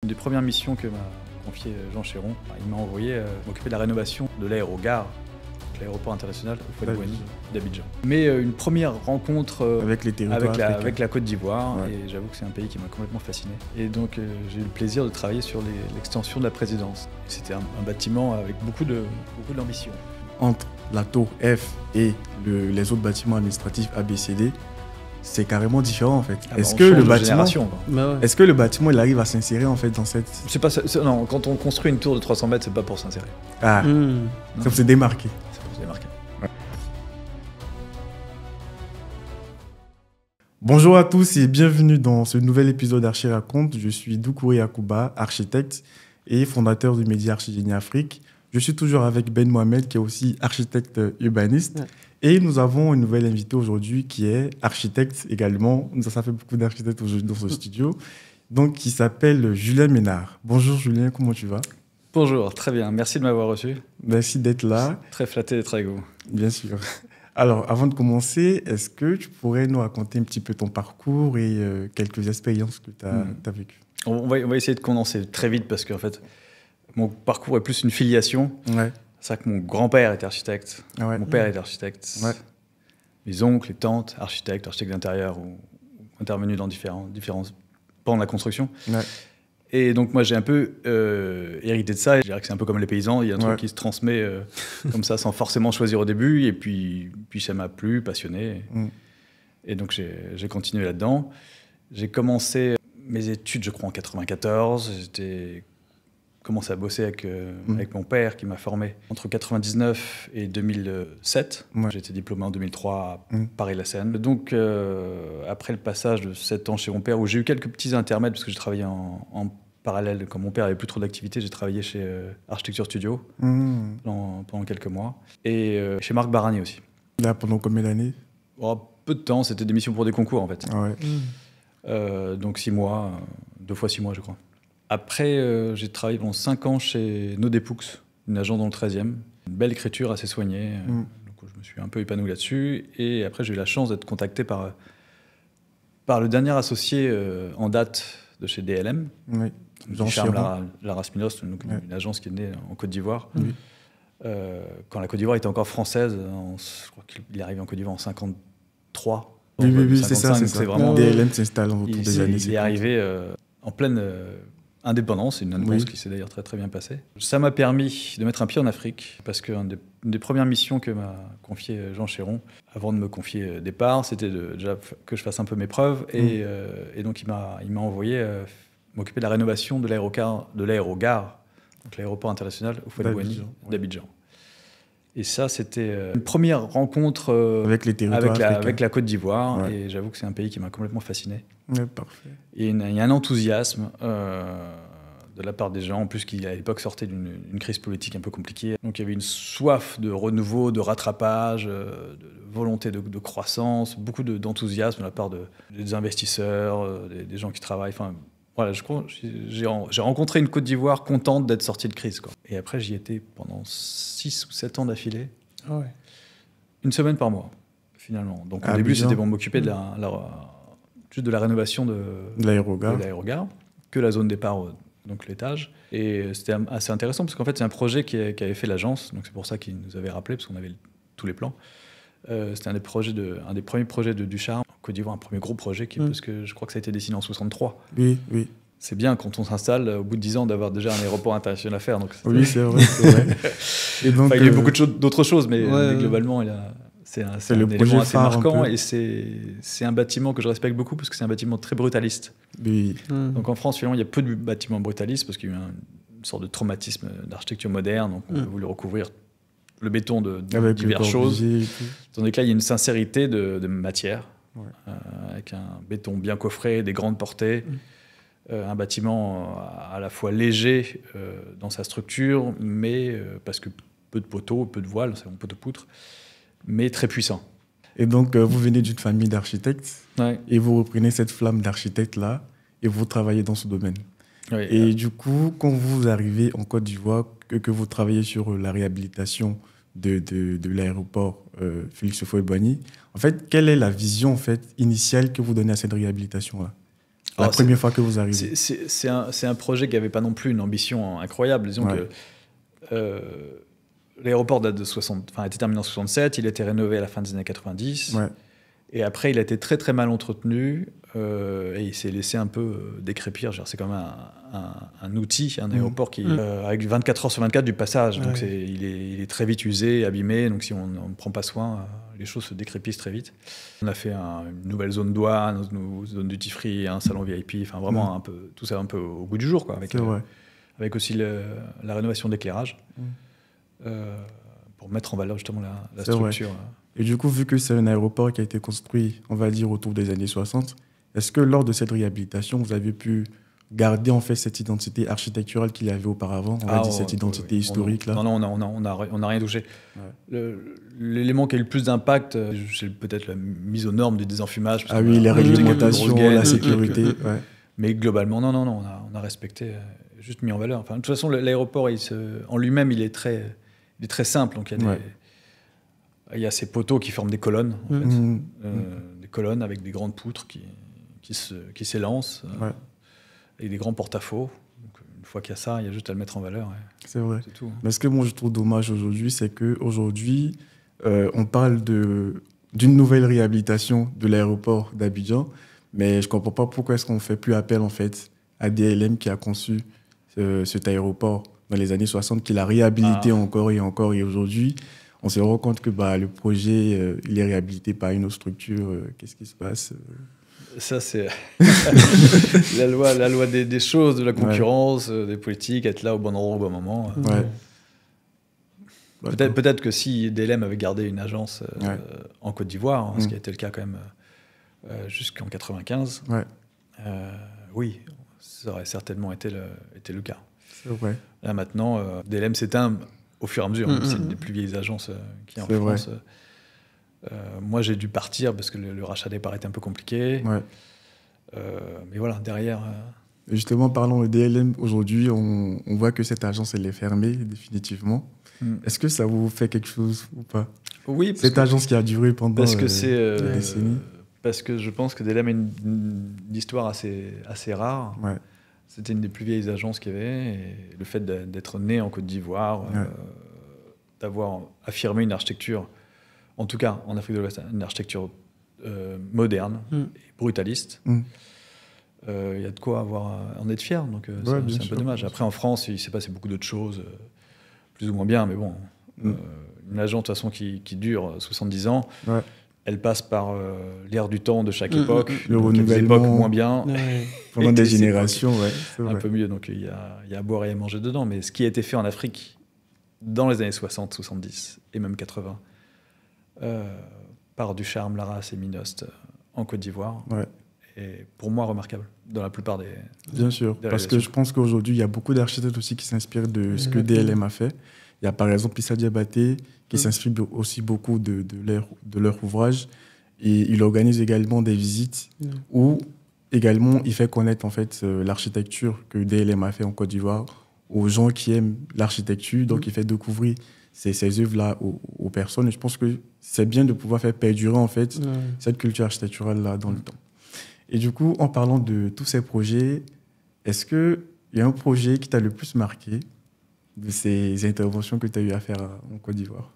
Une des premières missions que m'a confié Jean Chéron, il m'a envoyé m'occuper de la rénovation de l'aérogare, l'aéroport international Houphouët-Boigny d'Abidjan. Mais une première rencontre avec les territoires avec la Côte d'Ivoire, ouais. Et j'avoue que c'est un pays qui m'a complètement fasciné. Et donc j'ai eu le plaisir de travailler sur l'extension de la présidence. C'était un bâtiment avec beaucoup d'ambition. Entre la tour F et les autres bâtiments administratifs ABCD, c'est carrément différent en fait. Est-ce que le bâtiment il arrive à s'insérer en fait dans cette... Non, quand on construit une tour de 300 mètres, c'est pas pour s'insérer. Ah, ça pour se démarquer. C'est pour se démarquer. Ouais. Bonjour à tous et bienvenue dans ce nouvel épisode d'Archi Raconte. Je suis Doucouré Akouba, architecte et fondateur du média Archigénie Afrique. Je suis toujours avec Ben Mohamed qui est aussi architecte urbaniste. Ouais. Et nous avons une nouvelle invitée aujourd'hui qui est architecte également. Ça fait beaucoup d'architectes aujourd'hui dans ce studio. Donc, qui s'appelle Julien Ménard. Bonjour Julien, comment tu vas? Bonjour, très bien. Merci de m'avoir reçu. Merci d'être là. Très flatté d'être avec vous. Bien sûr. Alors, avant de commencer, est-ce que tu pourrais nous raconter un petit peu ton parcours et quelques expériences que tu as vécues? On va essayer de condenser très vite parce qu'en fait, mon parcours est plus une filiation. Ouais. C'est vrai que mon grand-père était architecte, ouais. Mon père était architecte, ouais. Mes oncles et tantes, architectes d'intérieur ou intervenus dans différents pans de la construction. Ouais. Et donc moi j'ai un peu hérité de ça. Je dirais que c'est un peu comme les paysans, il y a un truc qui se transmet comme ça sans forcément choisir au début. Et puis ça m'a plu, passionné. Et donc j'ai continué là-dedans. J'ai commencé mes études, je crois, en 94. J'ai commencé à bosser avec mon père qui m'a formé entre 99 et 2007. J'ai été diplômé en 2003 à Paris-la-Seine. Donc après le passage de 7 ans chez mon père, où j'ai eu quelques petits intermèdes parce que j'ai travaillé en parallèle, quand mon père avait plus trop d'activité, j'ai travaillé chez Architecture Studio pendant quelques mois et chez Marc Barani aussi. Là, pendant combien d'années? Peu de temps, c'était des missions pour des concours en fait. Ouais. Donc 6 mois, 2 fois 6 mois je crois. Après, j'ai travaillé pendant 5 ans chez Nodepux, une agence dans le 13e. Une belle écriture, assez soignée. Donc, je me suis un peu épanoui là-dessus. Et après, j'ai eu la chance d'être contacté par le dernier associé en date de chez DLM. Oui. Jean Larasminos, une agence qui est née en Côte d'Ivoire. Quand la Côte d'Ivoire était encore française, je crois qu'il est arrivé en Côte d'Ivoire en 53. Oui, c'est ça. C'est vraiment... DLM s'installe autour des années 50. Il est arrivé en pleine... indépendance, une indépendance qui s'est d'ailleurs très très bien passée. Ça m'a permis de mettre un pied en Afrique, parce qu'une des premières missions que m'a confié Jean Chéron, avant de me confier départ, c'était déjà que je fasse un peu mes preuves, et donc il m'a envoyé m'occuper de la rénovation de l'aérogare, donc l'aéroport international Houphouët-Boigny d'Abidjan. Et ça, c'était une première rencontre avec les territoires avec la Côte d'Ivoire, et j'avoue que c'est un pays qui m'a complètement fasciné. Ouais, parfait. Et il y a un enthousiasme de la part des gens, en plus qui à l'époque sortait d'une crise politique un peu compliquée. Donc il y avait une soif de renouveau, de rattrapage, de volonté de croissance, beaucoup d'enthousiasme de la part des investisseurs, des gens qui travaillent. Enfin, voilà, je crois j'ai rencontré une Côte d'Ivoire contente d'être sortie de crise, quoi. Et après, j'y étais pendant 6 ou 7 ans d'affilée. Ah ouais. Une semaine par mois, finalement. Donc au début, c'était pour m'occuper juste de la rénovation de l'aérogare, que la zone départ, donc l'étage. Et c'était assez intéressant parce qu'en fait, c'est un projet qu'avait fait l'agence, donc c'est pour ça qu'ils nous avaient rappelé, parce qu'on avait tous les plans. C'était un des premiers projets de Ducharme en Côte d'Ivoire, un premier gros projet, parce que je crois que ça a été dessiné en 63. Oui. C'est bien quand on s'installe, au bout de 10 ans, d'avoir déjà un aéroport international à faire. Donc oui, c'est vrai. Et donc, il y a eu beaucoup d'autres choses, mais globalement, c'est un élément assez marquant, et c'est un bâtiment que je respecte beaucoup parce que c'est un bâtiment très brutaliste. Oui. Donc en France, finalement, il y a peu de bâtiments brutalistes parce qu'il y a eu une sorte de traumatisme d'architecture moderne. Donc on a voulu recouvrir le béton de diverses choses. Tandis que là, il y a une sincérité de matière, avec un béton bien coffré, des grandes portées. Un bâtiment à la fois léger dans sa structure, mais parce que peu de poteaux, peu de voiles, c'est un peu de poutres, mais très puissant. Et donc, vous venez d'une famille d'architectes, et vous reprenez cette flamme d'architecte-là, et vous travaillez dans ce domaine. Oui, et du coup, quand vous arrivez en Côte d'Ivoire, que vous travaillez sur la réhabilitation de l'aéroport Félix Houphouët-Boigny, en fait, quelle est la vision initiale que vous donnez à cette réhabilitation-là? la première fois que vous arrivez? C'est un projet qui n'avait pas non plus une ambition incroyable. Disons que l'aéroport date de 60, a été terminé en 67, il a été rénové à la fin des années 90. Ouais. Et après, il a été très très mal entretenu et il s'est laissé un peu décrépir. C'est quand même un outil, un aéroport qui avec 24 heures sur 24 du passage. Donc il est très vite usé, abîmé. Donc si on ne prend pas soin, les choses se décrépissent très vite. On a fait une nouvelle zone douane, une zone duty free, un salon VIP. Enfin vraiment un peu, tout ça un peu au goût du jour, quoi. Avec aussi la rénovation d'éclairage pour mettre en valeur justement la structure. Et du coup, vu que c'est un aéroport qui a été construit, on va dire, autour des années 60, est-ce que lors de cette réhabilitation, vous avez pu garder en fait cette identité architecturale qu'il y avait auparavant, cette identité historique-là? Non, on n'a rien touché. L'élément qui a eu le plus d'impact, c'est peut-être la mise aux normes du désenfumage. Les réglementations, la sécurité. Mais globalement, non, on a respecté, juste mis en valeur. Enfin, de toute façon, l'aéroport, en lui-même, il est très simple. Donc il y a ces poteaux qui forment des colonnes, en fait. Des colonnes avec des grandes poutres qui s'élancent, avec des grands porte-à-faux. Donc, une fois qu'il y a ça, il y a juste à le mettre en valeur. C'est vrai. C'est tout. Mais ce que moi je trouve dommage aujourd'hui, c'est qu'aujourd'hui, on parle d'une nouvelle réhabilitation de l'aéroport d'Abidjan, mais je ne comprends pas pourquoi est-ce qu'on ne fait plus appel en fait, à DLM qui a conçu cet aéroport dans les années 60, qui l'a réhabilité encore et encore, et aujourd'hui, on se rend compte que le projet, il est réhabilité par une autre structure. Qu'est-ce qui se passe? Ça, c'est la loi des choses, de la concurrence, des politiques, être là au bon endroit au bon moment. Peut-être que si DLM avait gardé une agence en Côte d'Ivoire, ce qui a été le cas quand même jusqu'en 95, oui, ça aurait certainement été le cas. C'est vrai. Là maintenant, DLM s'éteint au fur et à mesure. C'est une des plus vieilles agences qui est en France. Moi, j'ai dû partir parce que le rachat départ était un peu compliqué. Mais voilà, derrière... Justement, parlons de DLM. Aujourd'hui, on voit que cette agence, elle est fermée définitivement. Est-ce que ça vous fait quelque chose ou pas? Oui. Cette agence qui a duré pendant des décennies. Parce que je pense que DLM a une histoire assez rare. C'était une des plus vieilles agences qu'il y avait. Et le fait d'être né en Côte d'Ivoire, d'avoir affirmé une architecture, en tout cas en Afrique de l'Ouest, une architecture moderne et brutaliste, il y a de quoi en être fier. Donc c'est un peu dommage. Après, en France, il s'est passé beaucoup d'autres choses, plus ou moins bien. Mais bon, une agence de toute façon qui dure 70 ans, elle passe par l'ère du temps de chaque époque. Le renouvellement. Des époques moins bien. Pendant des générations, un peu mieux. Donc il y a à boire et à manger dedans. Mais ce qui a été fait en Afrique dans les années 60, 70 et même 80, par Ducharme, Laras et Minost en Côte d'Ivoire, est pour moi remarquable dans la plupart des... Bien sûr, parce que je pense qu'aujourd'hui, il y a beaucoup d'architectes aussi qui s'inspirent de ce que DLM a fait. Il y a par exemple Issa Diabaté qui s'inspire aussi beaucoup de leur ouvrage, et il organise également des visites où également il fait connaître en fait l'architecture que DLM a fait en Côte d'Ivoire aux gens qui aiment l'architecture. Donc il fait découvrir ces œuvres-là aux personnes, et je pense que c'est bien de pouvoir faire perdurer en fait cette culture architecturale-là dans le temps. Et du coup, en parlant de tous ces projets, est-ce qu'il y a un projet qui t'a le plus marqué de ces interventions que tu as eu à faire en Côte d'Ivoire?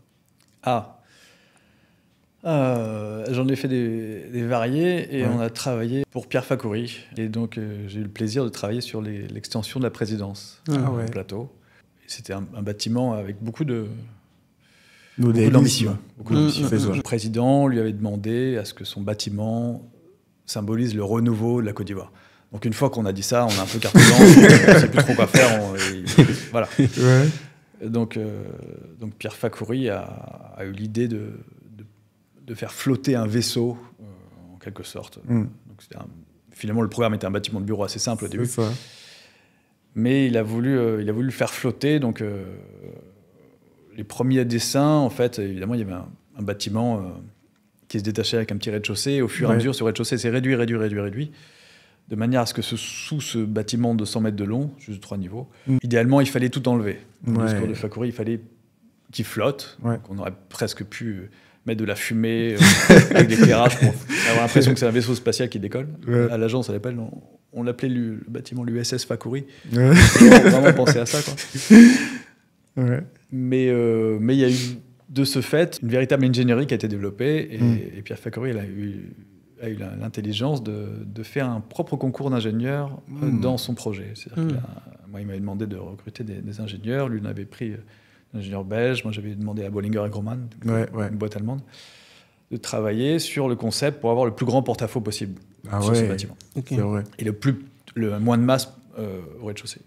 J'en ai fait des variés, et on a travaillé pour Pierre Fakouri. Et donc, j'ai eu le plaisir de travailler sur l'extension de la présidence au plateau. C'était un bâtiment avec beaucoup d'ambition. Le président lui avait demandé à ce que son bâtiment symbolise le renouveau de la Côte d'Ivoire. Donc une fois qu'on a dit ça, on a un peu carte blanche, on ne sait plus trop quoi faire. Voilà. Donc Pierre Fakouri a eu l'idée de faire flotter un vaisseau, en quelque sorte. Donc finalement, le programme était un bâtiment de bureau assez simple au début. Mais il a voulu le faire flotter. Donc les premiers dessins, en fait, évidemment, il y avait un bâtiment qui se détachait avec un petit rez-de-chaussée. Et au fur et à mesure, ce rez-de-chaussée s'est réduit, de manière à ce que sous ce bâtiment de 100 mètres de long, juste 3 niveaux, idéalement, il fallait tout enlever. Dans le discours de Fakouri, il fallait qu'il flotte. Donc on aurait presque pu mettre de la fumée avec l'éclairage pour avoir l'impression que c'est un vaisseau spatial qui décolle. À l'agence, à l'appel, on l'appelait le bâtiment l'USS Fakouri. Ouais. On a vraiment pensé à ça, quoi. Ouais. Mais il y a eu, de ce fait, une véritable ingénierie qui a été développée. Et Pierre Fakouri, a eu l'intelligence de faire un propre concours d'ingénieurs dans son projet. C'est-à-dire moi, il m'avait demandé de recruter des ingénieurs. Lui, il avait pris un ingénieur belge. Moi, j'avais demandé à Bollinger & Grohmann, une boîte allemande, de travailler sur le concept pour avoir le plus grand porte-à-faux possible sur ce bâtiment. Okay. C'est vrai. Et le moins de masse au rez-de-chaussée.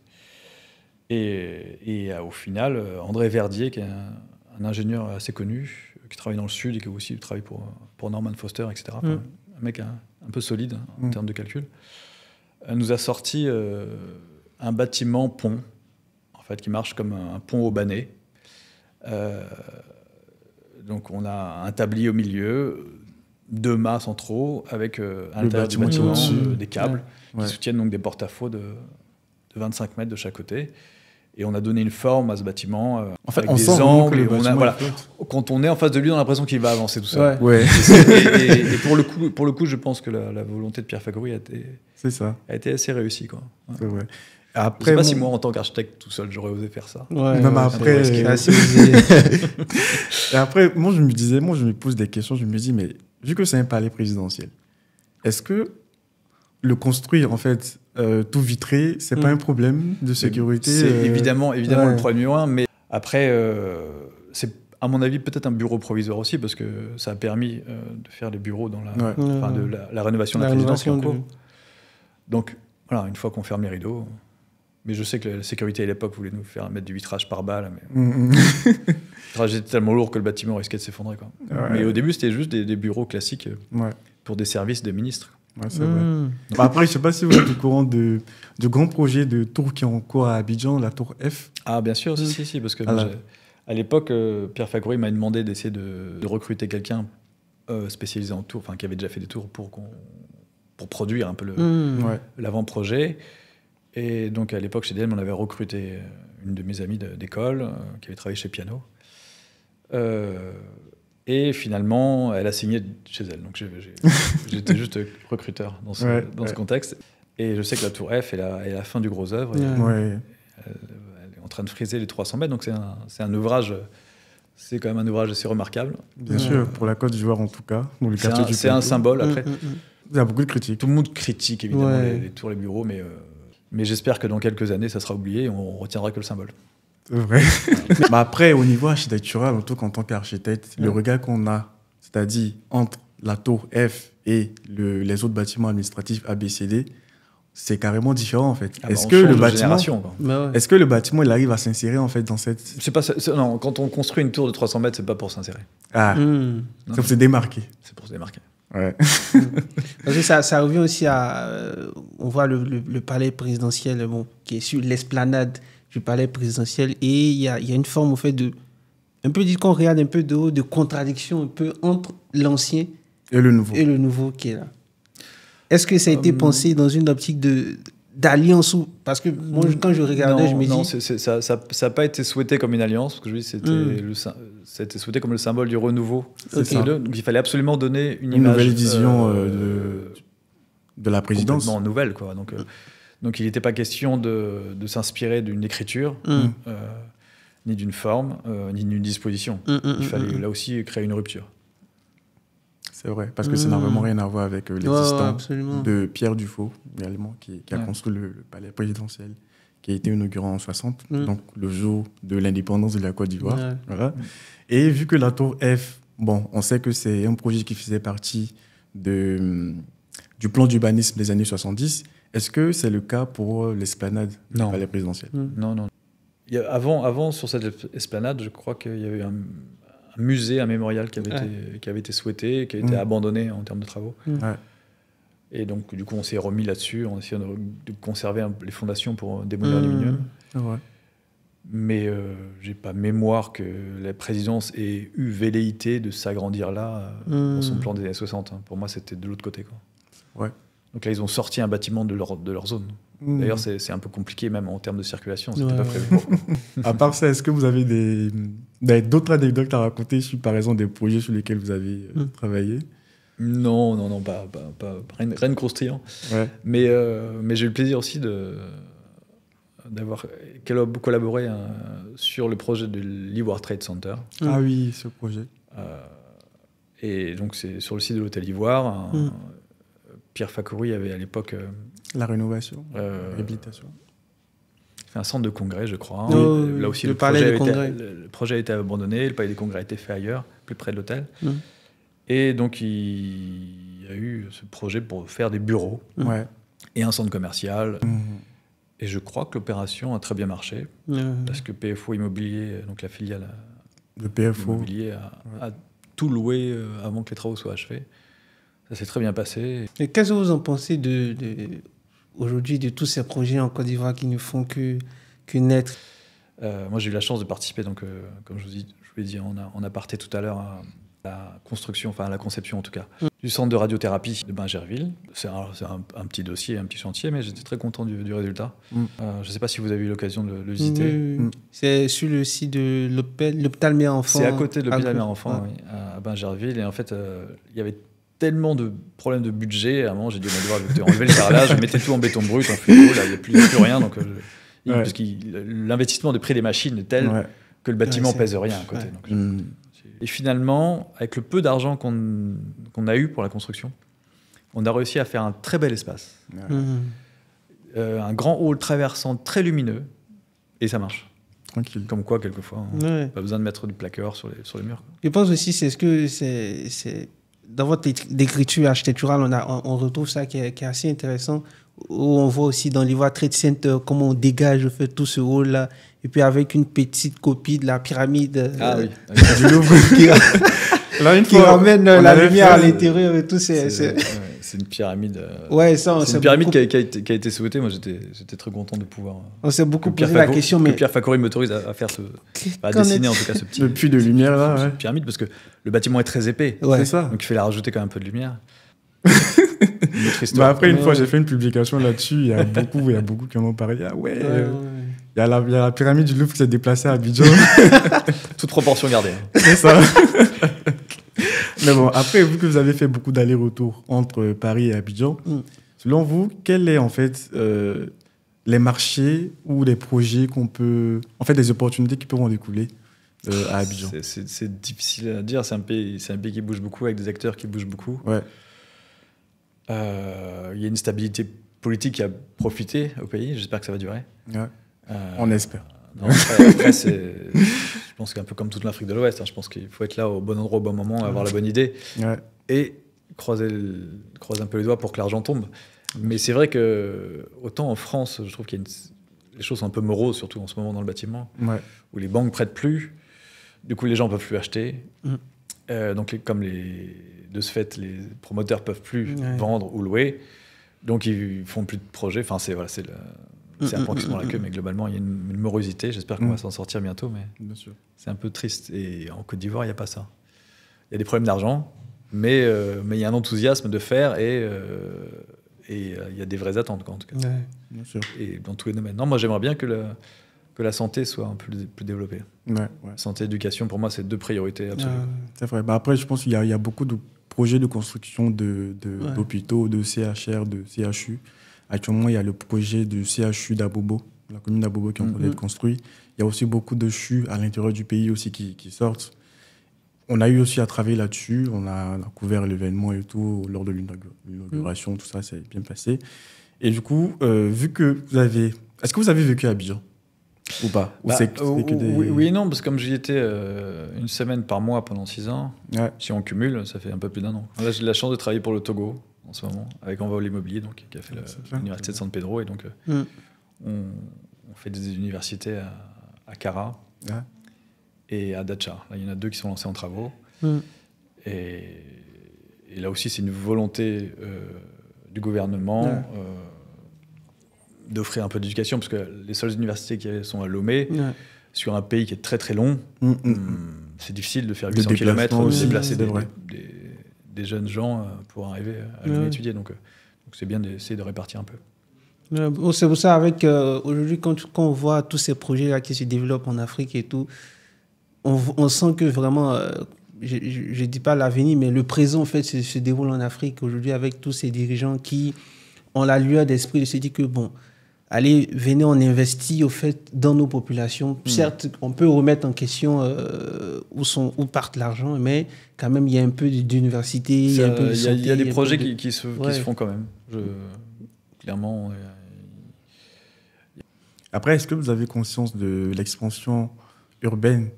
Et au final, André Verdier, qui est un ingénieur assez connu, qui travaille dans le Sud et qui aussi travaille pour Norman Foster, etc., un mec un peu solide en termes de calcul, nous a sorti un bâtiment pont, en fait, qui marche comme un pont aubané. Donc on a un tablier au milieu, 2 mâts centraux, avec à l'intérieur du bâtiment des câbles qui soutiennent donc des porte-à-faux de 25 mètres de chaque côté. Et on a donné une forme à ce bâtiment, en fait, avec on des sent angles. que Voilà. Quand on est en face de lui, on a l'impression qu'il va avancer tout seul. Ouais. Et pour le coup, je pense que la volonté de Pierre Fakouri a été assez réussie, quoi. Ouais. C'est vrai. Après, je ne sais pas si moi, en tant qu'architecte tout seul, j'aurais osé faire ça. Ouais, non, mais après, c'est assez osé. Et après, moi, je me pose des questions. Je me dis, mais vu que c'est un palais présidentiel, est-ce que le construire, en fait, tout vitré, c'est pas un problème de sécurité? C'est évidemment le problème numéro 1, mais après, c'est à mon avis peut-être un bureau provisoire aussi, parce que ça a permis de faire les bureaux dans la rénovation de la présidence qui est en cours. Donc voilà, une fois qu'on ferme les rideaux. Mais je sais que la sécurité à l'époque voulait nous faire mettre du vitrage par balle. Mais le vitrage était tellement lourd que le bâtiment risquait de s'effondrer, quoi. Mais au début, c'était juste des bureaux classiques pour des services de ministres. Ouais, c'est vrai. Après, je ne sais pas si vous êtes au courant de grands projets de tours qui ont cours à Abidjan, la tour F. Ah, bien sûr, si, parce que à l'époque, Pierre Fakouri m'a demandé d'essayer de recruter quelqu'un spécialisé en tours, enfin qui avait déjà fait des tours pour produire un peu l'avant-projet. Et donc à l'époque, chez DM, on avait recruté une de mes amies d'école qui avait travaillé chez Piano. Et finalement, elle a signé chez elle. Donc j'étais juste recruteur dans ce contexte. Et je sais que la tour F est la fin du gros œuvre. Elle est en train de friser les 300 mètres. Donc c'est un ouvrage... C'est quand même un ouvrage assez remarquable. Bien sûr, pour la Côte d'Ivoire en tout cas. C'est un symbole, après. Il y a beaucoup de critiques. Tout le monde critique évidemment les tours, les bureaux, mais j'espère que dans quelques années, ça sera oublié et on retiendra que le symbole. C'est vrai. Mais après, au niveau architectural, en tant qu'architecte, le regard qu'on a, c'est-à-dire entre la tour F et les autres bâtiments administratifs ABCD, c'est carrément différent en fait. Est-ce que le bâtiment il arrive à s'insérer en fait dans cette... Non, quand on construit une tour de 300 mètres, c'est pas pour s'insérer. Ah, c'est pour se démarquer. C'est pour se démarquer. Ouais. Parce que ça revient aussi à... on voit le palais présidentiel qui est sur l'esplanade du palais présidentiel et il y a une forme au fait de... Un peu dit qu'on regarde un peu de haut, de contradiction un peu entre l'ancien et le nouveau qui est là. Est-ce que ça a été pensé dans une optique d'alliance parce que moi, quand je regardais, je me dis... Non, ça n'a pas été souhaité comme une alliance, parce que je dis c'était souhaité comme le symbole du renouveau. Donc il fallait absolument donner une image... nouvelle vision de la présidence. Complètement nouvelle, quoi. Donc il n'était pas question de s'inspirer d'une écriture, ni d'une forme, ni d'une disposition. Il fallait là aussi créer une rupture. C'est vrai, parce que ça n'a vraiment rien à voir avec l'existence de Pierre Dufaux, également, qui a construit le palais présidentiel, qui a été inauguré en 60, donc le jour de l'indépendance de la Côte d'Ivoire. Voilà. Et vu que la tour F, on sait que c'est un projet qui faisait partie du plan d'urbanisme des années 70, est-ce que c'est le cas pour l'esplanade du palais présidentiel? Non. Avant, sur cette esplanade, je crois qu'il y avait un musée, un mémorial qui avait été souhaité, qui a été abandonné en termes de travaux. Et donc, du coup, on s'est remis là-dessus, en essayant de conserver les fondations pour démolir l'aluminium. Mais je n'ai pas mémoire que la présidence ait eu velléité de s'agrandir là, dans son plan des années 60. Pour moi, c'était de l'autre côté, quoi. Donc là, ils ont sorti un bâtiment de leur zone. D'ailleurs, c'est un peu compliqué, même en termes de circulation. C'était pas prévu pour. À part ça, est-ce que vous avez d'autres anecdotes à raconter sur, par exemple, des projets sur lesquels vous avez travaillé? Non, rien de croustillant. Ouais. Mais j'ai eu le plaisir aussi d'avoir collaboré sur le projet de l'Ivoire Trade Center. Ah oui, ce projet. Et donc, c'est sur le site de l'Hôtel Ivoire. Pierre Fakouri avait à l'époque... la rénovation, réhabilitation. Fait un centre de congrès, je crois. Là aussi, le projet a été abandonné, le palais des congrès a été fait ailleurs, plus près de l'hôtel. Et donc, il y a eu ce projet pour faire des bureaux et un centre commercial. Et je crois que l'opération a très bien marché, parce que PFO Immobilier, donc la filiale de PFO Immobilier, a tout loué avant que les travaux soient achevés. Ça s'est très bien passé. Et qu'est-ce que vous en pensez aujourd'hui de tous ces projets en Côte d'Ivoire qui ne font que naître? Moi, j'ai eu la chance de participer, donc, comme je vous l'ai dit en aparté tout à l'heure, à la construction, enfin à la conception en tout cas, du centre de radiothérapie de Bingerville. C'est un petit dossier, un petit chantier, mais j'étais très content du résultat. Je ne sais pas si vous avez eu l'occasion de le visiter. C'est sur le site de l'hôpital Mère-Enfant. C'est à côté de l'hôpital Mère-Enfant, oui, à Bingerville. Et en fait, il y avait tellement de problèmes de budget. À un moment, j'ai dit, on va devoir enlever le carrelage, mettez tout en béton brut, en fluo, là, il n'y a plus rien. Donc, parce que l'investissement de prix des machines est tel que le bâtiment pèse rien à côté. Donc, et finalement, avec le peu d'argent qu'on a eu pour la construction, on a réussi à faire un très bel espace. Un grand hall traversant, très lumineux, et ça marche. Tranquille. Comme quoi, quelquefois, pas besoin de mettre du plaqueur sur les murs. Je pense aussi, c'est dans votre écriture architecturale, on retrouve ça qui est assez intéressant, où on voit aussi dans l'Ivoire Trade Center comment on dégage tout ce hall-là, et puis avec une petite copie de la pyramide du Louvre qui ramène la lumière à l'intérieur et tout. C'est une pyramide. C'est une pyramide qui a été souhaitée. Moi, j'étais très content de pouvoir. On s'est beaucoup posé la question, mais Pierre Fakouri m'autorise à faire à dessiner en tout cas ce petit. Le puits de lumière là. Pyramide, parce que le bâtiment est très épais. C'est ça. Donc il fallait rajouter quand même un peu de lumière. Après, une fois, j'ai fait une publication là-dessus. Il y a beaucoup qui en ont parlé. Il y a la pyramide du Louvre qui s'est déplacée à Abidjan. Toute proportion gardée. C'est ça. Mais bon, après, vu que vous avez fait beaucoup d'allers-retours entre Paris et Abidjan, selon vous, quels sont en fait les marchés ou les projets les opportunités qui peuvent en découler à Abidjan? C'est difficile à dire. C'est un pays qui bouge beaucoup, avec des acteurs qui bougent beaucoup. Il y a une stabilité politique qui a profité au pays. J'espère que ça va durer. On espère. Après, je pense qu'un peu comme toute l'Afrique de l'Ouest, je pense qu'il faut être là au bon endroit au bon moment, avoir la bonne idée et croiser un peu les doigts pour que l'argent tombe. Mais c'est vrai que, autant en France, je trouve qu'il y a les choses sont un peu moroses, surtout en ce moment dans le bâtiment, où les banques prêtent plus, du coup les gens ne peuvent plus acheter. Donc, de ce fait, les promoteurs ne peuvent plus vendre ou louer, donc ils ne font plus de projets. Enfin, c'est un point qui se prend la queue, mais globalement, il y a une morosité. J'espère qu'on va s'en sortir bientôt, mais c'est un peu triste. Et en Côte d'Ivoire, il n'y a pas ça. Il y a des problèmes d'argent, mais il y a un enthousiasme de faire et il y a des vraies attentes, en tout cas. Bien sûr. Et dans tous les domaines. Non, moi, j'aimerais bien que la santé soit un peu plus développée. Santé, éducation, pour moi, c'est 2 priorités absolues. C'est vrai. Après, je pense qu'il y a beaucoup de projets de construction d'hôpitaux, de CHR, de CHU. Actuellement, il y a le projet du CHU d'Abobo, la commune d'Abobo qui est en train d'être construit. Il y a aussi beaucoup de CHU à l'intérieur du pays aussi qui sortent. On a eu aussi à travailler là-dessus. On a couvert l'événement et tout lors de l'inauguration. Tout ça, s'est bien passé. Et du coup, vu que vous avez... Est-ce que vous avez vécu à Abidjan ou pas? Oui et non, parce que comme j'y étais une semaine par mois pendant 6 ans, si on cumule, ça fait un peu plus d'1 an. Là, j'ai la chance de travailler pour le Togo en ce moment, avec Envol Immobilier, donc, qui a fait l'université de San Pedro. Et donc, on fait des universités à Kara et à Dacha. Là, il y en a 2 qui sont lancés en travaux. Et là aussi, c'est une volonté du gouvernement d'offrir un peu d'éducation, parce que les seules universités qui sont à Lomé, sur un pays qui est très très long, c'est difficile de faire 800 km, de déplacer des jeunes gens pour arriver à venir étudier. Donc c'est bien d'essayer de répartir un peu. C'est pour ça, avec aujourd'hui, quand on voit tous ces projets-là qui se développent en Afrique et tout, on sent que vraiment, je dis pas l'avenir, mais le présent, en fait, se déroule en Afrique aujourd'hui avec tous ces dirigeants qui ont la lueur d'esprit de se dire que, bon, allez, venez, on investit, au fait, dans nos populations. Certes, on peut remettre en question où part l'argent, mais quand même, il y a un peu d'université, il y a un peu de santé. Il y a des projets qui se font quand même. Clairement... Après, est-ce que vous avez conscience de l'expansion urbaine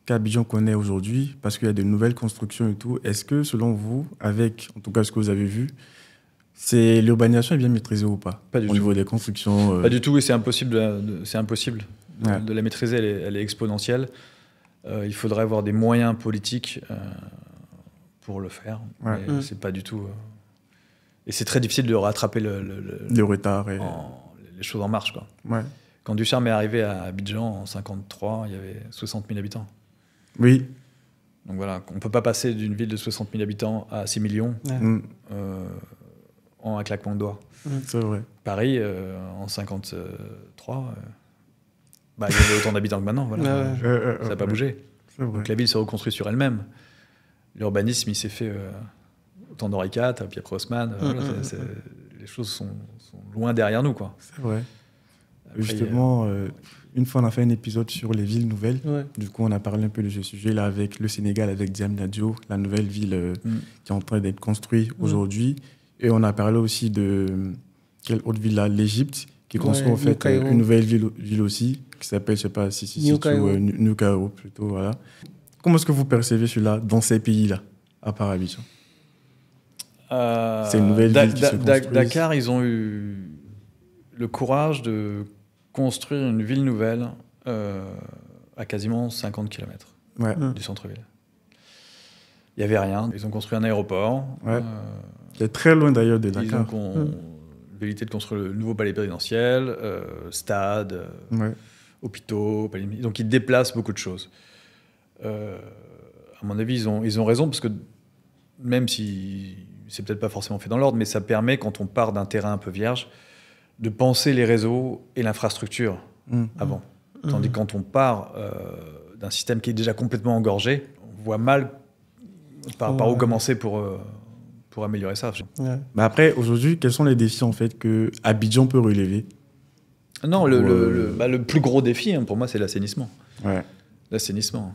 qu'Abidjan connaît aujourd'hui, parce qu'il y a de nouvelles constructions et tout? Est-ce que, selon vous, avec, en tout cas, ce que vous avez vu, l'urbanisation est bien maîtrisée ou pas? Pas du tout. Au niveau des constructions Pas du tout, et c'est impossible, de la maîtriser, elle est exponentielle. Il faudrait avoir des moyens politiques pour le faire, mais c'est pas du tout... Et c'est très difficile de rattraper le retard et... les choses en marche, quoi. Ouais. Quand Ducharme est arrivé à Abidjan en 1953, il y avait 60 000 habitants. Oui. Donc voilà, on ne peut pas passer d'une ville de 60 000 habitants à 6 millions en un claquement de doigts. C'est vrai. Paris, en 1953, il y avait autant d'habitants que maintenant. Voilà. Ça n'a pas bougé. Donc la ville se reconstruit sur elle-même. L'urbanisme, il s'est fait au temps d'Henri IV, puis après Haussmann. Les choses sont loin derrière nous, quoi. C'est vrai. Après, justement, une fois, on a fait un épisode sur les villes nouvelles. Ouais. Du coup, on a parlé un peu de ce sujet-là avec le Sénégal, avec Diamniadio, la nouvelle ville qui est en train d'être construite aujourd'hui. Et on a parlé aussi de... Quelle autre ville là? L'Égypte, qui construit en fait une nouvelle ville aussi, qui s'appelle, je ne sais pas si New Cairo plutôt, voilà. Comment est-ce que vous percevez cela dans ces pays-là, à part Abidjan? C'est une nouvelle ville qui se construit. Dakar, ils ont eu le courage de construire une ville nouvelle à quasiment 50 km du centre-ville. Il n'y avait rien. Ils ont construit un aéroport. Qui est très loin d'ailleurs de Dakar. Ils ont l'habilité de construire le nouveau palais présidentiel, stade, hôpitaux. Donc ils déplacent beaucoup de choses. À mon avis, ils ont raison, parce que même si c'est peut-être pas forcément fait dans l'ordre, mais ça permet, quand on part d'un terrain un peu vierge, de penser les réseaux et l'infrastructure avant. Tandis que quand on part d'un système qui est déjà complètement engorgé, on voit mal par où commencer pour améliorer ça. Mais après, aujourd'hui, quels sont les défis en fait, que Abidjan peut relever? Non, le plus gros défi, pour moi, c'est l'assainissement. L'assainissement.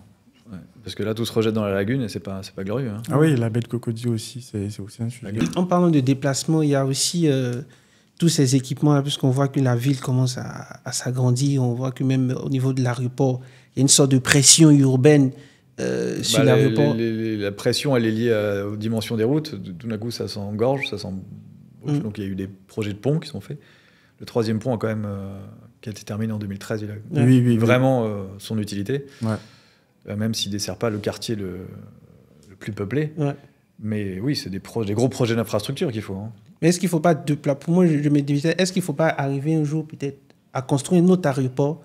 Parce que là, tout se rejette dans la lagune et c'est pas glorieux. Hein. Ah oui, la baie de Cocody aussi, c'est aussi un sujet. En parlant de déplacement, il y a aussi tous ces équipements-là, puisqu'on voit que la ville commence à s'agrandir. On voit que même au niveau de l'aéroport, il y a une sorte de pression urbaine sur l'aéroport. La pression, elle est liée aux dimensions des routes. Tout d'un coup, ça s'engorge, ça s'embouche. Donc il y a eu des projets de ponts qui sont faits. Le troisième pont a quand même, qui a été terminé en 2013, il a vraiment son utilité. Même s'il ne dessert pas le quartier le plus peuplé. Mais oui, c'est des gros projets d'infrastructure qu'il faut. Hein. Mais est-ce qu'il ne faut pas, pour moi, je me disais, est-ce qu'il ne faut pas arriver un jour peut-être à construire un autre aéroport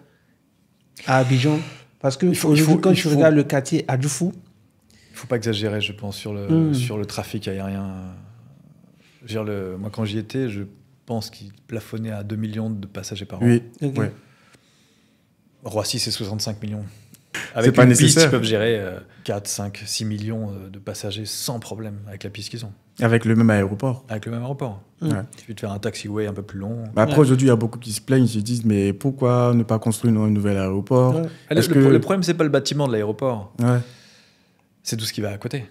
à Abidjan? Parce que quand tu regardes le quartier Adjoufou... Il ne faut pas exagérer, je pense, sur le trafic aérien. Moi, quand j'y étais, je pense qu'il plafonnait à 2 millions de passagers par an. Oui. Roissy, c'est 65 millions. Avec une piste, ils peuvent gérer 4, 5, 6 millions de passagers sans problème avec la piste qu'ils ont. Avec le même aéroport. Avec le même aéroport. Il suffit de faire un taxiway un peu plus long. Après, aujourd'hui, il y a beaucoup qui se plaignent, ils se disent, mais pourquoi ne pas construire un nouvel aéroport? Le problème, c'est pas le bâtiment de l'aéroport. C'est tout ce qui va à côté.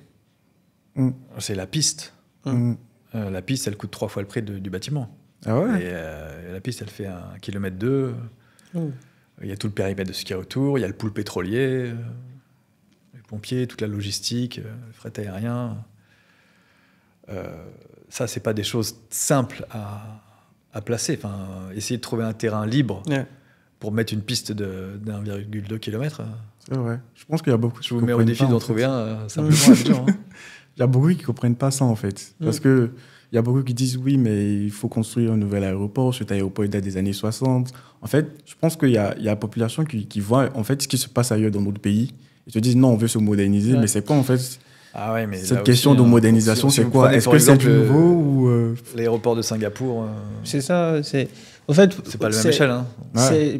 C'est la piste. La piste, elle coûte 3 fois le prix du bâtiment. Ah ouais. Et la piste, elle fait 1,2 km. Il y a tout le périmètre de ce qu'il y a autour, il y a le pool pétrolier, les pompiers, toute la logistique, le fret aérien. Ça, c'est pas des choses simples à placer. Enfin, essayer de trouver un terrain libre pour mettre une piste d'1,2 km. C'est vrai. Je pense qu'il y a beaucoup. Je vous mets au défi d'en trouver un simplement à Abidjan. Il y a beaucoup qui ne comprennent pas ça, en fait. Parce que il y a beaucoup qui disent oui, mais il faut construire un nouvel aéroport. Cet aéroport date des années 60. En fait, je pense qu'il y a la population qui voit en fait ce qui se passe ailleurs dans notre pays. Ils se disent non, on veut se moderniser, mais c'est quoi en fait cette question de modernisation, c'est quoi? Est-ce que c'est du nouveau ou l'aéroport de Singapour C'est ça. En fait, c'est pas le même échelle. Hein.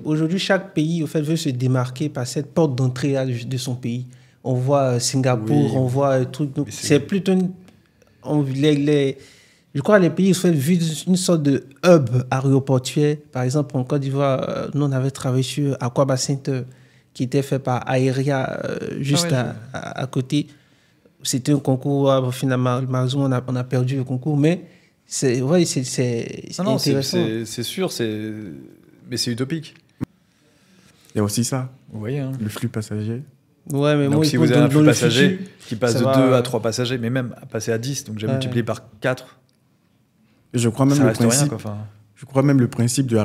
Aujourd'hui, chaque pays veut se démarquer par cette porte d'entrée de son pays. on voit Singapour, on voit un truc. Donc, c'est plutôt je crois que les pays sont vus une sorte de hub aéroportuaire. Par exemple, en Côte d'Ivoire, nous, on avait travaillé sur Aquaba Center, qui était fait par Aéria, juste à côté. C'était un concours, finalement, malheureusement, on a perdu le concours, mais c'est intéressant. C'est sûr, mais c'est utopique. Il y a aussi ça, oui, hein. Le flux passager. Ouais, mais donc, moi, si vous avez un flux passager qui passe de 2 à 3 passagers, mais même à passer à 10, donc j'ai multiplié par 4. Et je crois même ça le reste principe. Rien, quoi, je crois même le principe de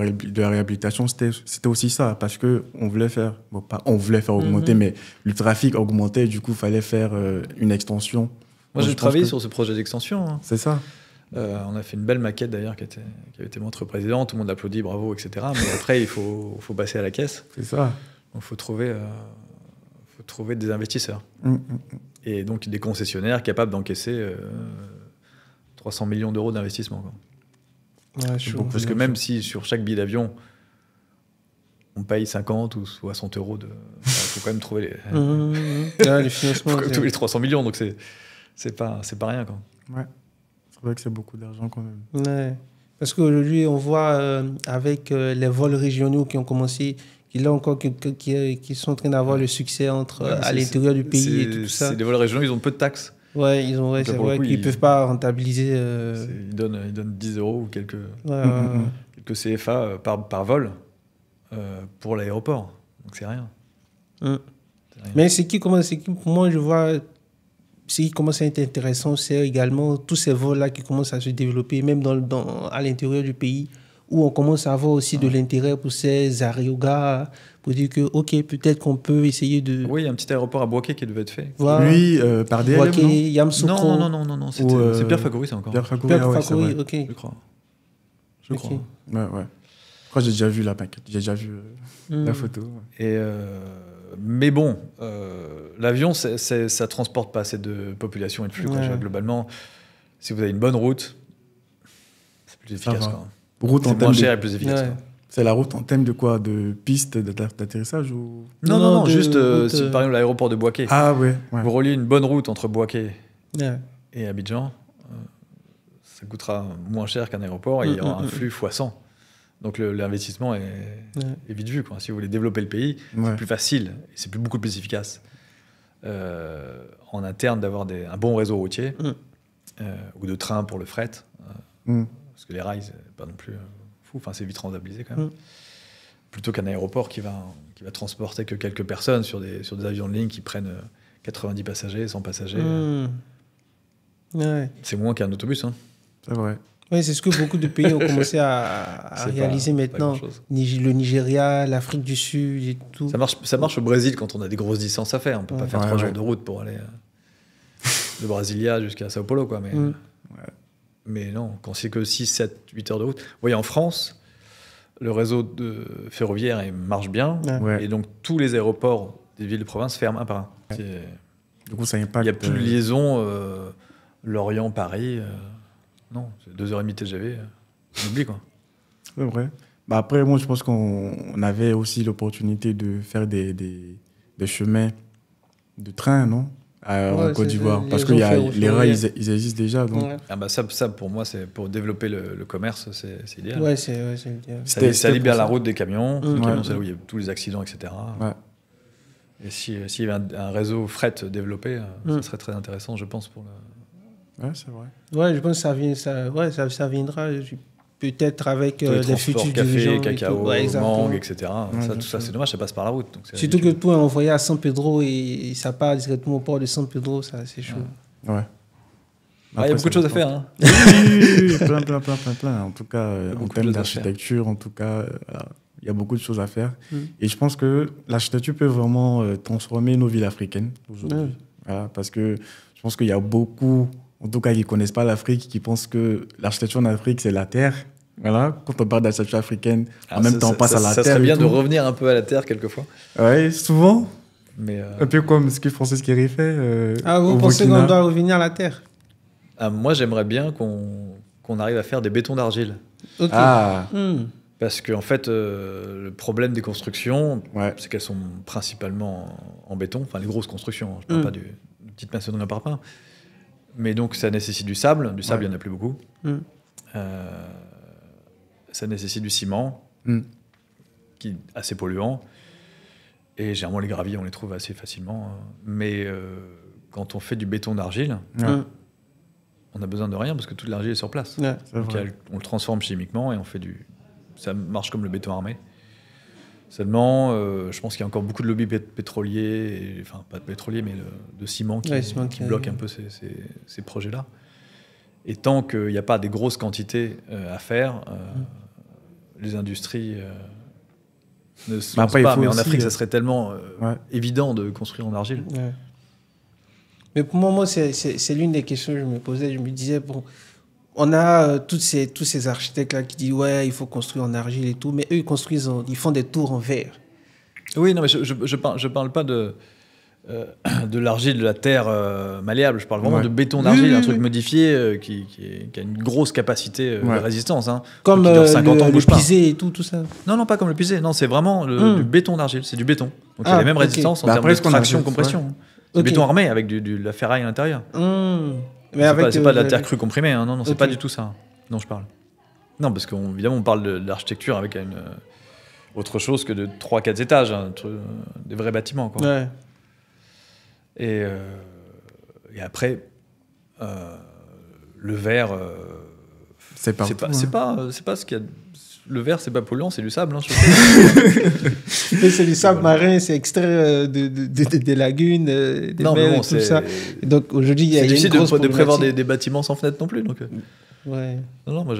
la réhabilitation, c'était aussi ça, parce qu'on voulait faire, augmenter, mais le trafic augmentait, du coup, il fallait faire une extension. Moi, j'ai travaillé sur ce projet d'extension. Hein. C'est ça. On a fait une belle maquette, d'ailleurs, qui avait été montrée au président, tout le monde applaudit, bravo, etc. Mais après, il faut passer à la caisse. C'est ça. Donc, il faut trouver des investisseurs. Et donc, des concessionnaires capables d'encaisser 300 millions d'euros d'investissement. Ouais, parce que même si sur chaque billet d'avion, on paye 50 ou 60 euros, il faut quand même trouver les financements. Tous les 300 millions, donc c'est pas rien. Quoi. Ouais. C'est vrai que c'est beaucoup d'argent quand même. Ouais. Parce qu'aujourd'hui, on voit avec les vols régionaux qui ont commencé, qui sont en train d'avoir le succès à l'intérieur du pays et tout ça. C'est des vols régionaux, ils ont peu de taxes. Ouais, c'est vrai qu'ils ne peuvent pas rentabiliser. Ils donnent 10 euros ou quelques CFA par vol pour l'aéroport. Donc c'est rien. Mais pour moi, je vois, ce qui commence à être intéressant, c'est également tous ces vols-là qui commencent à se développer, même à l'intérieur du pays, où on commence à avoir aussi de l'intérêt pour ces aérogares, pour dire que, OK, peut-être qu'on peut essayer de... Oui, il y a un petit aéroport à Bouaké qui devait être fait. Voilà. Lui, par DLM, Bouaké, Yamoussoukro. Non, c'est Pierre Fakouri, ça encore. Pierre Fakouri, OK. Je crois. Ouais. Je crois que j'ai déjà vu la maquette, j'ai déjà vu la photo. Et mais bon, l'avion, ça transporte pas assez de population et de flux. Globalement, si vous avez une bonne route, c'est plus efficace. C'est moins cher et plus efficace. C'est la route en termes de quoi? De piste d'atterrissage ou... Non, juste si par exemple l'aéroport de Bouaké. Ah ouais. Vous reliez une bonne route entre Bouaké et Abidjan, ça coûtera moins cher qu'un aéroport et il y aura un flux x100. Donc l'investissement est vite vu. Si vous voulez développer le pays, c'est plus facile et c'est beaucoup plus efficace en interne d'avoir un bon réseau routier ou de train pour le fret. Parce que les rails, c'est pas non plus fou. Enfin, c'est vite rentabilisé quand même. Plutôt qu'un aéroport qui va transporter que quelques personnes sur des avions de ligne qui prennent 90 passagers, 100 passagers. C'est moins qu'un autobus. Hein. C'est vrai. Oui, c'est ce que beaucoup de pays ont commencé à réaliser maintenant. Le Nigeria, l'Afrique du Sud et tout. Ça marche au Brésil quand on a des grosses distances à faire. On ne peut pas faire 3 jours de route pour aller de Brasilia jusqu'à Sao Paulo. Quoi. Mais non, quand c'est que 6, 7, 8 heures de route. Vous voyez, en France, le réseau ferroviaire marche bien. Et donc, tous les aéroports des villes de province ferment un par un. Du coup, ça impacte... Il n'y a plus de liaison Lorient-Paris. Non, c'est 2h30 TGV. On oublie, quoi. C'est vrai. Après, moi, je pense qu'on avait aussi l'opportunité de faire des chemins de train, non en Côte d'Voire. Parce que les rails, ils existent déjà. Donc. Ça, pour moi, c'est pour développer le commerce, c'est idéal. Ouais, c'est idéal. Ça libère la route des camions. Les camions, c'est là où il y a tous les accidents, etc. Et s'il y avait un réseau fret développé, ça serait très intéressant, je pense, pour le... Ouais, c'est vrai. Ouais, je pense que ça viendra peut-être avec des futurs café, cacao, mangue, etc. Tout ça, c'est dommage, ça passe par la route. Donc surtout que pour envoyer à San Pedro et ça part directement au port de San Pedro, ça c'est chaud. Ouais. Il y a beaucoup de choses à faire. Hein. Oui, plein. En tout cas, en termes d'architecture, il y a beaucoup de choses à faire. Et je pense que l'architecture peut vraiment transformer nos villes africaines aujourd'hui. Voilà, parce que je pense qu'il y a beaucoup... En tout cas, qui ne connaissent pas l'Afrique, qui pensent que l'architecture en Afrique, c'est la terre. Voilà. Quand on parle d'architecture africaine, en même temps, on passe à la terre. Ça serait bien de revenir un peu à la terre, quelquefois. Oui, souvent. Mais un peu comme ce que Francis Kéré fait. Vous pensez qu'on doit revenir à la terre? Moi, j'aimerais bien qu'on arrive à faire des bétons d'argile. Okay. Parce qu'en fait, le problème des constructions, c'est qu'elles sont principalement en béton, enfin les grosses constructions, je ne parle pas de petites maçonneries, on n'en parle pas. Mais donc ça nécessite du sable, il n'y en a plus beaucoup. Ça nécessite du ciment, qui est assez polluant. Et généralement les graviers, on les trouve assez facilement. Mais quand on fait du béton d'argile, on a besoin de rien parce que toute l'argile est sur place. Donc on le transforme chimiquement et on fait ça marche comme le béton armé. Seulement, je pense qu'il y a encore beaucoup de lobbies pétroliers, enfin pas de pétroliers, mais de ciment qui bloquent un peu ces projets-là. Et tant qu'il n'y a pas des grosses quantités à faire, les industries ne se lancent pas. Mais en Afrique, ça serait tellement évident de construire en argile. Mais pour moi, c'est l'une des questions que je me posais. Je me disais, bon, on a tous ces architectes-là qui disent ouais, il faut construire en argile et tout, mais eux, ils font des tours en verre. Oui, non, mais je parle pas de l'argile, de la terre malléable. Je parle vraiment de béton d'argile, un truc modifié qui a une grosse capacité de résistance. Hein, comme qui dure 50 ans, le pisé et tout ça. Non, pas comme le pisé. Non, c'est vraiment du béton d'argile. C'est du béton. Donc il y a les mêmes résistances en termes de traction, compression. C'est du béton armé avec de la ferraille à l'intérieur. C'est pas de la terre crue comprimée, hein. Non, c'est pas du tout ça dont je parle. Non, parce qu'évidemment, on parle de l'architecture avec autre chose que de 3-4 étages, hein, des vrais bâtiments, quoi. Ouais. Et après, le verre, c'est pas ce qu'il y a. Le verre, c'est pas polluant, c'est du sable. Hein, mais c'est du sable marin, c'est extrait des lagunes, des mers, tout ça. Et donc aujourd'hui, il y a une grosse problématique. C'est difficile de prévoir des bâtiments sans fenêtre non plus. Donc. Non, moi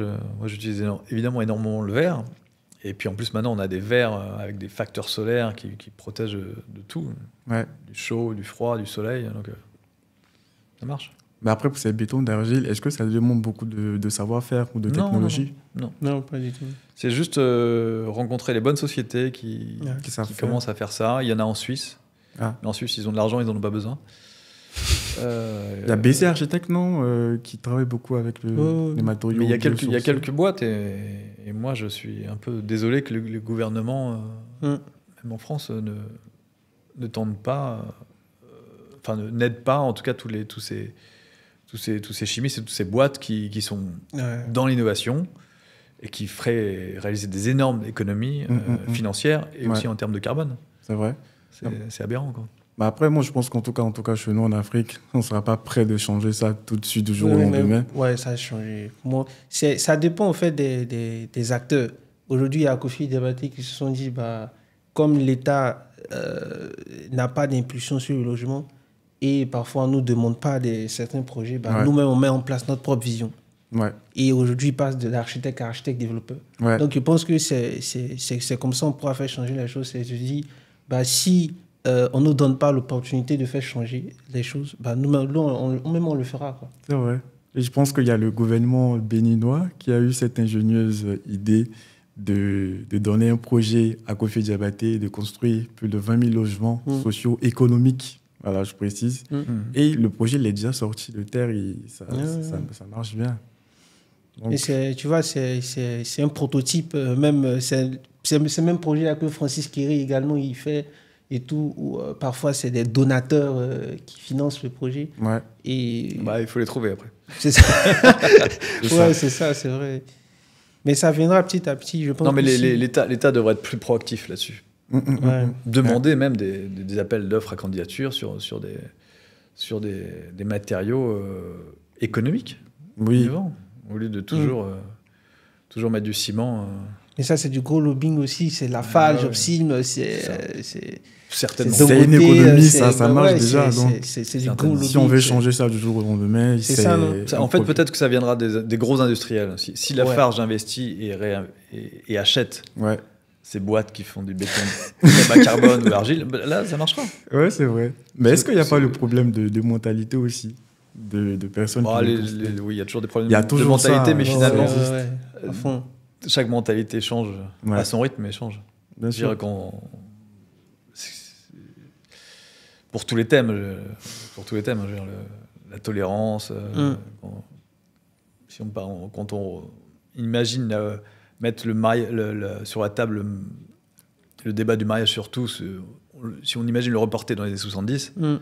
j'utilise évidemment énormément le verre. Et puis en plus, maintenant, on a des verres avec des facteurs solaires qui protègent de tout. Du chaud, du froid, du soleil. Donc ça marche. Mais après, pour ces bétons d'argile, est-ce que ça demande beaucoup de savoir-faire ou de technologie ? Non, pas du tout. C'est juste rencontrer les bonnes sociétés qui commencent à faire ça. Il y en a en Suisse. Mais en Suisse, ils ont de l'argent, ils n'en ont pas besoin. Il y a BC Architecte, non qui travaille beaucoup avec les matériaux. Mais il y a quelques boîtes et moi, je suis un peu désolé que le gouvernement, même en France, ne tente pas, n'aide pas, en tout cas, tous ces chimistes et toutes ces boîtes qui sont dans l'innovation et qui feraient réaliser des énormes économies financières et aussi en termes de carbone. C'est vrai. C'est aberrant, quoi. Bah après, moi, je pense qu'en tout cas, chez nous, en Afrique, on ne sera pas prêt de changer ça tout de suite, du jour au lendemain. Oui, ça a changé. Ça dépend, en fait, des acteurs. Aujourd'hui, il y a Kofi Diabaté qui se sont dit, comme l'État n'a pas d'impulsion sur le logement, et parfois on ne nous demande pas certains projets, nous-mêmes, on met en place notre propre vision. Et aujourd'hui, il passe de l'architecte à architecte-développeur. Donc, je pense que c'est comme ça qu'on pourra faire changer les choses. C'est de se dire, si on ne nous donne pas l'opportunité de faire changer les choses, nous-mêmes, on le fera, quoi. C'est vrai. Et je pense qu'il y a le gouvernement béninois qui a eu cette ingénieuse idée de donner un projet à Kofi Diabaté de construire plus de 20 000 logements socio-économiques. Voilà, je précise. Et le projet, il est déjà sorti de terre et ça marche bien. Donc... Et tu vois, c'est un prototype, c'est le même projet que Francis Kéré également, il fait et tout, où parfois c'est des donateurs qui financent le projet. Et... il faut les trouver après. C'est ça. C'est ça, c'est vrai. Mais ça viendra petit à petit, je pense. Non, mais l'État devrait être plus proactif là-dessus. Demander même des appels d'offres à candidature sur des matériaux économiques. Vivants, au lieu de toujours mettre du ciment. Et ça, c'est du gros lobbying aussi. C'est la FAL, Jobsim, certainement. C'est une économie, ça marche déjà. C'est du gros lobbying. Si on veut changer ça du jour au lendemain, c'est ça, non ? En fait, peut-être que ça viendra des gros industriels. Si Lafarge investit et achète ces boîtes qui font du béton bas carbone ou l'argile, là, ça marchera. Ouais, c'est vrai. Mais est-ce qu'il n'y a pas le problème de mentalité aussi de personnes oui, il y a toujours des problèmes de mentalité, mais finalement, à fond. Chaque mentalité change à son rythme, mais change. Bien sûr. Pour tous les thèmes, la tolérance, quand on imagine mettre sur la table le débat du mariage surtout, si on imagine le reporter dans les années 70, ça ne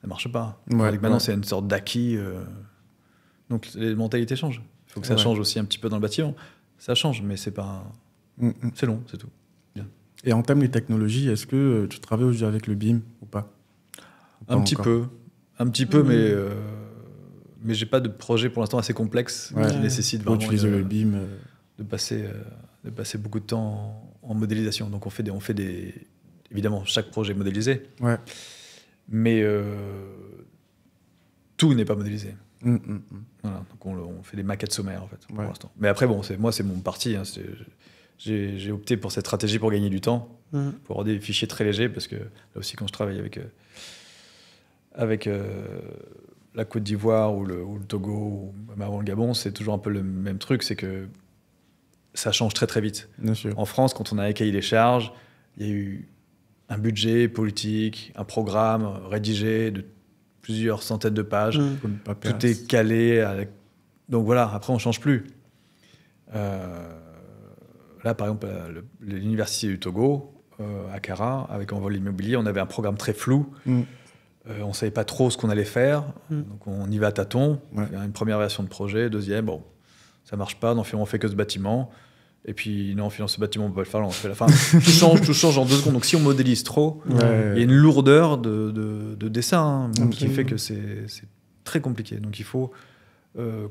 marche pas. Maintenant, c'est une sorte d'acquis. Donc, les mentalités changent. Il faut que ça change aussi un petit peu dans le bâtiment. Ça change, mais c'est pas... C'est long, c'est tout. Bien. Et en termes de technologie, est-ce que tu travailles aujourd'hui avec le BIM ou pas? Un petit peu, mais j'ai pas de projet pour l'instant assez complexe qui nécessite vraiment utiliser le BIM. De passer beaucoup de temps en modélisation. Donc on fait évidemment, chaque projet est modélisé, mais tout n'est pas modélisé. Voilà, donc on fait des maquettes sommaires en fait pour l'instant. Mais après bon, c'est mon parti. Hein, j'ai opté pour cette stratégie pour gagner du temps, pour avoir des fichiers très légers, parce que là aussi quand je travaille avec la Côte d'Ivoire ou le Togo ou même avant le Gabon, c'est toujours un peu le même truc, c'est que ça change très très vite. Bien sûr. En France, quand on a écaillé les charges, il y a eu un budget politique, un programme rédigé de plusieurs centaines de pages. Tout est calé. Donc voilà, après on ne change plus. Là, par exemple, l'université du Togo, à Kara, avec Envol Immobilier, on avait un programme très flou. On ne savait pas trop ce qu'on allait faire. Donc on y va à tâtons. Il y a une première version de projet, deuxième, bon, ça ne marche pas, on fait que ce bâtiment. Et puis, non, finalement, ce bâtiment, on peut pas le faire, là, on fait la fin. Tout change en 2 secondes. Donc si on modélise trop, il y a une lourdeur de dessin qui fait que c'est très compliqué. Donc il faut,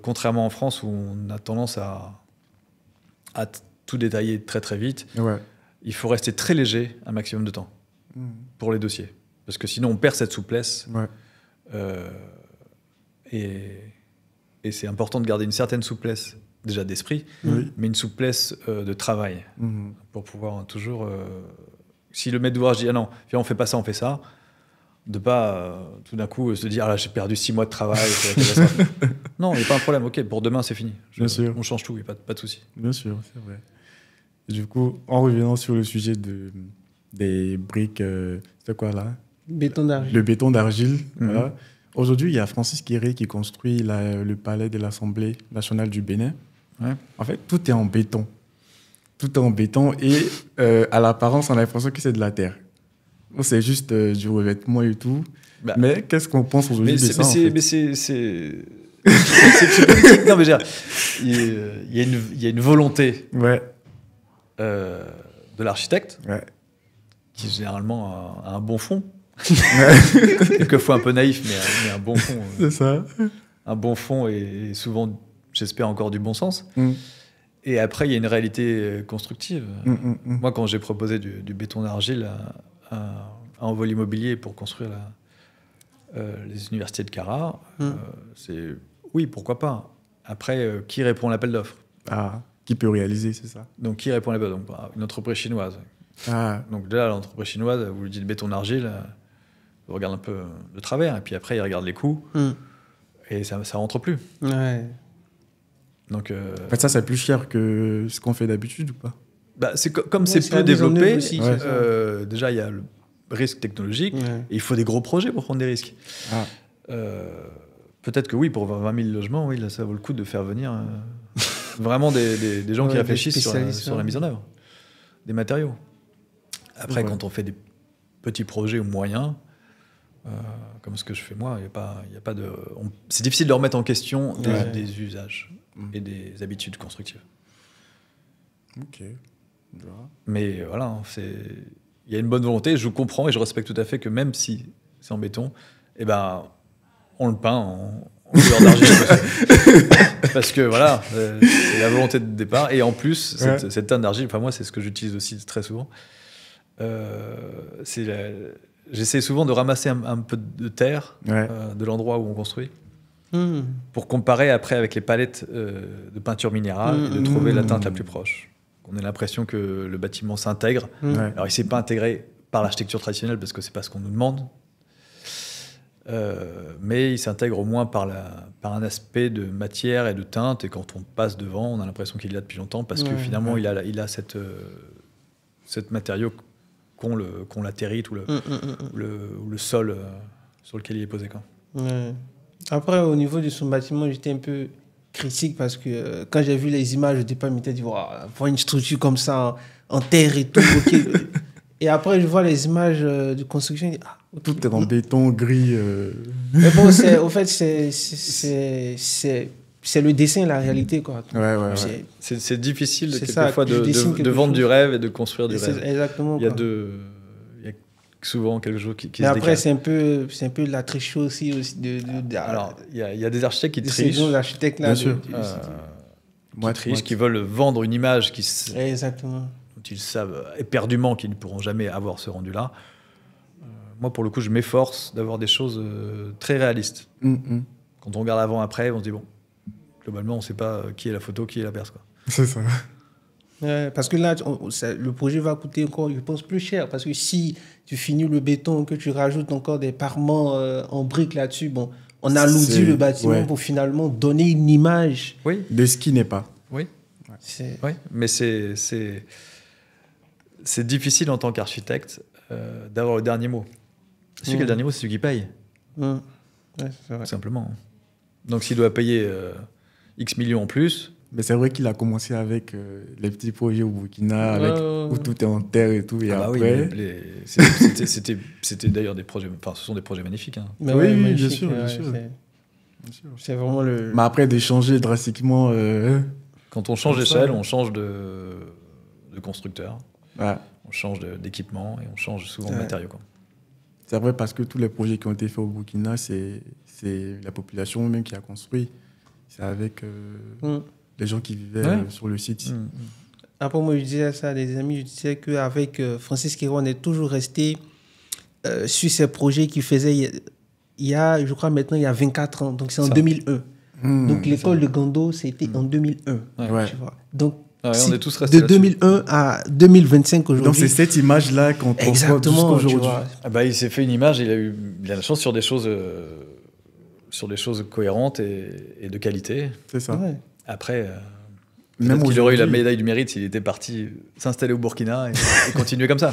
contrairement en France où on a tendance à tout détailler très très vite, il faut rester très léger un maximum de temps pour les dossiers. Parce que sinon, on perd cette souplesse. Et c'est important de garder une certaine souplesse, déjà d'esprit, mais une souplesse de travail. Pour pouvoir toujours... si le maître d'ouvrage dit « Ah non, viens, on fait pas ça, on fait ça », de pas tout d'un coup se dire « Ah là, j'ai perdu 6 mois de travail. » Non, il n'y a pas un problème. OK, pour demain, c'est fini. Bien sûr. On change tout, il n'y a pas de souci. Bien sûr, c'est vrai. Et du coup, en revenant sur le sujet des briques, c'est quoi là? Béton d'argile. Le béton d'argile, voilà. Aujourd'hui, il y a Francis Kéré qui construit le palais de l'Assemblée nationale du Bénin. En fait, tout est en béton. Tout est en béton et à l'apparence, on a l'impression que c'est de la terre. C'est juste du revêtement et tout. Mais qu'est-ce qu'on pense aujourd'hui de ça? Non, mais il y a une volonté de l'architecte qui généralement a un bon fond. Quelquefois un peu naïf, mais un bon fond. C'est ça. Un bon fond et souvent, j'espère, encore du bon sens. Et après, il y a une réalité constructive. Moi, quand j'ai proposé du béton d'argile à Envol Immobilier pour construire les universités de Kara, c'est oui, pourquoi pas. Après, qui répond à l'appel d'offres? Qui peut réaliser, c'est ça. Donc, qui répond à l'appel d'offres? Une entreprise chinoise. Donc là, l'entreprise chinoise, vous lui dites béton d'argile, il regarde un peu de travers, et puis après, il regarde les coûts, et ça rentre plus. Donc, en fait, ça, c'est plus cher que ce qu'on fait d'habitude ou pas? C'est comme c'est peu développé, déjà, il y a le risque technologique, et il faut des gros projets pour prendre des risques. Peut-être que oui, pour 20 000 logements, oui, là, ça vaut le coup de faire venir vraiment des gens qui réfléchissent sur la mise en œuvre, des matériaux. Après, quand on fait des petits projets ou moyens, comme ce que je fais moi, il y a pas de... c'est difficile de remettre en question des usages et des habitudes constructives. Ok. Mais voilà, il y a une bonne volonté, je comprends et je respecte tout à fait que même si c'est en béton, on le peint en couleur d'argile. Parce que voilà, c'est la volonté de départ. Et en plus, cette teinte d'argile, moi, c'est ce que j'utilise aussi très souvent. J'essaie souvent de ramasser un peu de terre de l'endroit où on construit pour comparer après avec les palettes de peinture minérale et de trouver la teinte la plus proche. On a l'impression que le bâtiment s'intègre. Alors, il ne s'est pas intégré par l'architecture traditionnelle parce que ce n'est pas ce qu'on nous demande. Mais il s'intègre au moins par un aspect de matière et de teinte. Et quand on passe devant, on a l'impression qu'il est là depuis longtemps parce que finalement, il a cette matériau qu'on latérite ou le sol sur lequel il est posé. Après, au niveau de son bâtiment, j'étais un peu critique parce que quand j'ai vu les images, au départ, je m'étais dit, voir une structure comme ça en terre et tout. Okay. Et après, je vois les images de construction. Je dis, okay. Tout est en béton, gris. Mais bon, au fait, c'est le dessin, la réalité, quoi. C'est difficile quelquefois de vendre du rêve et de construire du rêve. Exactement. Il y a souvent quelque chose qui se décale. Après, c'est un peu de la tricherie aussi. Alors, il y a des architectes qui trichent. Des architectes là. Bien sûr. Qui trichent, qui veulent vendre une image Exactement. dont ils savent éperdument qu'ils ne pourront jamais avoir ce rendu-là. Moi, pour le coup, je m'efforce d'avoir des choses très réalistes. Quand on regarde avant-après, on se dit, bon, globalement, on ne sait pas qui est la photo, qui est la perse, quoi. C'est ça. Parce que là, le projet va coûter encore, je pense, plus cher. Parce que si tu finis le béton, que tu rajoutes encore des parements en briques là-dessus, bon, on alourdit le bâtiment pour finalement donner une image de ce qui n'est pas. Oui, mais c'est difficile en tant qu'architecte d'avoir le dernier mot. Celui qui a le dernier mot, c'est celui qui paye. Ouais, c'est vrai. Simplement. Donc s'il doit payer X millions en plus... Mais c'est vrai qu'il a commencé avec les petits projets au Burkina, où tout est en terre et tout. Et après... c'était d'ailleurs des projets... Enfin, ce sont des projets magnifiques. Hein. Mais oui, bien sûr. C'est vraiment le... Mais après, d'échanger drastiquement... Quand on change d'échelle, on change de constructeur. Ouais. On change d'équipement et on change souvent de matériaux. Quoi. C'est vrai parce que tous les projets qui ont été faits au Burkina, c'est la population même qui a construit. C'est avec les gens qui vivaient sur le site. Après, moi, je disais ça à des amis, je disais qu'avec Francis Kéro, on est toujours resté sur ces projets qu'il faisait il y a, je crois maintenant, il y a 24 ans. Donc, c'est en 2001. Donc, l'école de Gando, c'était en 2001. Tu vois. Donc, on est tous restés de 2001 à 2025 aujourd'hui. Donc c'est cette image-là qu'on trouve jusqu'aujourd'hui. Il s'est fait une image, il a la chance sur des choses cohérentes et de qualité. C'est ça. Ouais. Après, même qu'il aurait eu la médaille du mérite s'il était parti s'installer au Burkina et continuer comme ça.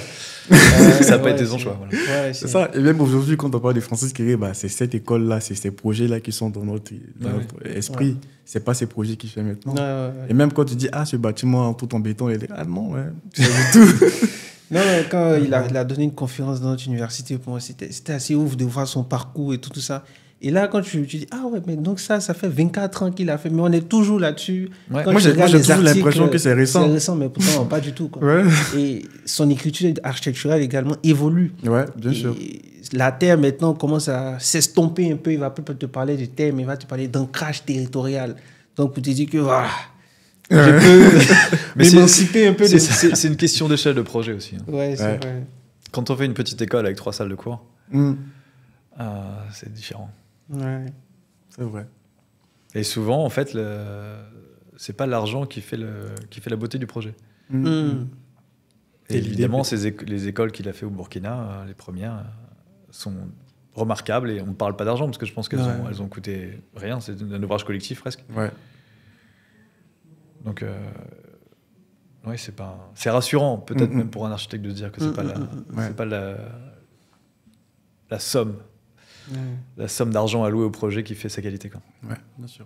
Ça n'a pas été son choix. Voilà. Ouais, c'est ça. Et même aujourd'hui, quand on parle de Francis Kéré, c'est cette école-là, c'est ces projets-là qui sont dans notre esprit. Ouais. C'est pas ces projets qu'il fait maintenant. Et même quand tu dis, ce bâtiment tout en béton, il est non, c'est du tout. Non, quand il a donné une conférence dans notre université, pour moi, c'était assez ouf de voir son parcours et tout ça. Et là, quand tu dis, mais donc ça fait 24 ans qu'il a fait, mais on est toujours là-dessus. Ouais. Moi, j'ai toujours l'impression que c'est récent. C'est récent, mais pourtant, pas du tout. Quoi. Ouais. Et son écriture architecturale également évolue. Ouais, bien sûr. La terre, maintenant, commence à s'estomper un peu. Il va plus te parler de terre, mais il va te parler d'ancrage territorial. Donc, pour te dire que, voilà, je peux m'émanciper un peu de ça. C'est une question d'échelle de projet aussi. Hein. Ouais, c'est vrai. Quand on fait une petite école avec 3 salles de cours, c'est différent. Ouais, c'est vrai. Et souvent, en fait, c'est pas l'argent qui fait la beauté du projet. Et évidemment, les écoles qu'il a fait au Burkina, les premières, sont remarquables. Et on ne parle pas d'argent, parce que je pense qu'elles ont coûté rien. C'est un ouvrage collectif, presque. Ouais. Donc, c'est rassurant, peut-être même pour un architecte, de se dire que c'est pas la somme. La somme d'argent allouée au projet qui fait sa qualité. Quoi. Ouais, bien sûr.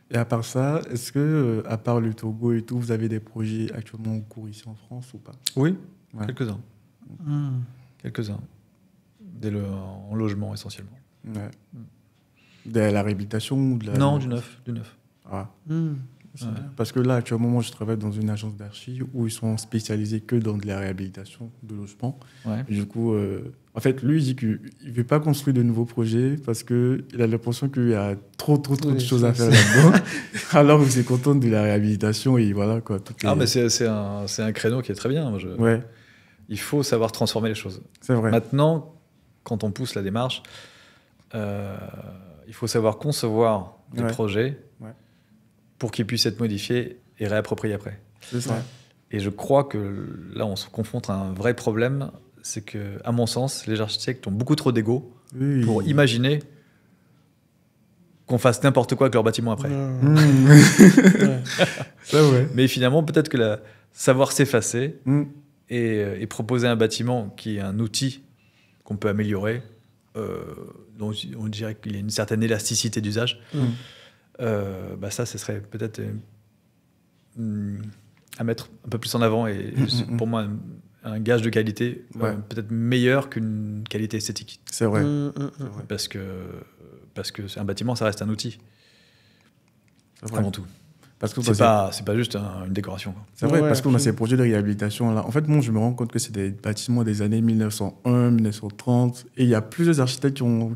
Et à part ça, est-ce que, à part le Togo et tout, vous avez des projets actuellement en cours ici en France ou pas? Oui, quelques-uns. Quelques-uns. En logement essentiellement. Ouais. De la réhabilitation ou de la... Non, du neuf. Ah. Parce que là, actuellement, moi, je travaille dans une agence d'archi où ils sont spécialisés que dans de la réhabilitation de logements. Ouais. Et du coup, en fait, lui, il dit qu'il ne veut pas construire de nouveaux projets parce qu'il a l'impression qu'il y a trop de choses à faire là-dedans. Alors, il s'est content de la réhabilitation et voilà, quoi. Mais c'est un créneau qui est très bien. Il faut savoir transformer les choses. C'est vrai. Maintenant, quand on pousse la démarche, il faut savoir concevoir des projets pour qu'ils puissent être modifiés et réappropriés après. C'est ça. Et je crois que là, on se confronte à un vrai problème, c'est que, à mon sens, les architectes ont beaucoup trop d'ego pour imaginer qu'on fasse n'importe quoi avec leur bâtiment après. C'est vrai. Mais finalement, peut-être que savoir s'effacer et proposer un bâtiment qui est un outil qu'on peut améliorer, dont on dirait qu'il y a une certaine élasticité d'usage, ça, ce serait peut-être à mettre un peu plus en avant et pour moi un gage de qualité peut-être meilleur qu'une qualité esthétique. C'est vrai. Parce que un bâtiment, ça reste un outil. Avant tout. Parce que c'est pas juste une décoration. C'est vrai, parce qu'on a ces projets de réhabilitation là. En fait, moi, je me rends compte que c'est des bâtiments des années 1901, 1930, et il y a plusieurs architectes qui ont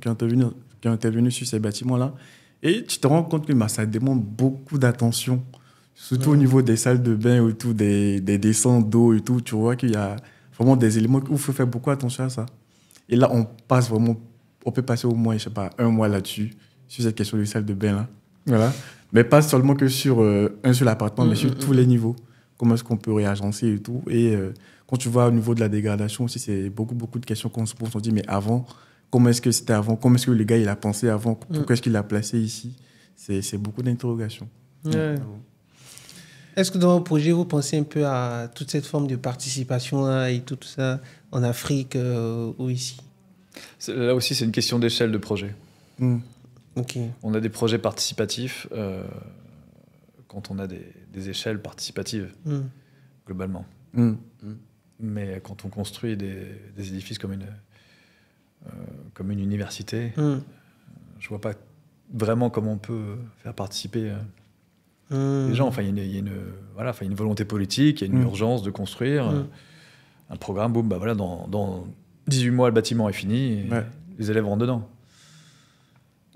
intervenu sur ces bâtiments-là. Et tu te rends compte que ça demande beaucoup d'attention, surtout au niveau des salles de bain et tout, des descentes d'eau et tout. Tu vois qu'il y a vraiment des éléments où il faut faire beaucoup attention à ça. Et là, on peut passer au moins, je sais pas, 1 mois là-dessus, sur cette question des salles de bain là. Voilà. Mais pas seulement que sur un seul appartement, mais sur tous les niveaux. Comment est-ce qu'on peut réagencer et tout. Et quand tu vois au niveau de la dégradation aussi, c'est beaucoup de questions qu'on se pose. On se dit, mais avant, comment est-ce que c'était avant? Comment est-ce que le gars, il a pensé avant? Pourquoi est-ce qu'il l'a placé ici? C'est beaucoup d'interrogations. Ouais. Est-ce que dans vos projets, vous pensez un peu à toute cette forme de participation là, et tout ça en Afrique ou ici? Là aussi, c'est une question d'échelle de projet. Okay. On a des projets participatifs quand on a des échelles participatives, globalement. Mais quand on construit des édifices comme une université, je vois pas vraiment comment on peut faire participer les gens. Enfin, il y a une volonté politique, il y a une urgence de construire un programme. Boum, dans 18 mois, le bâtiment est fini, et les élèves rentrent dedans.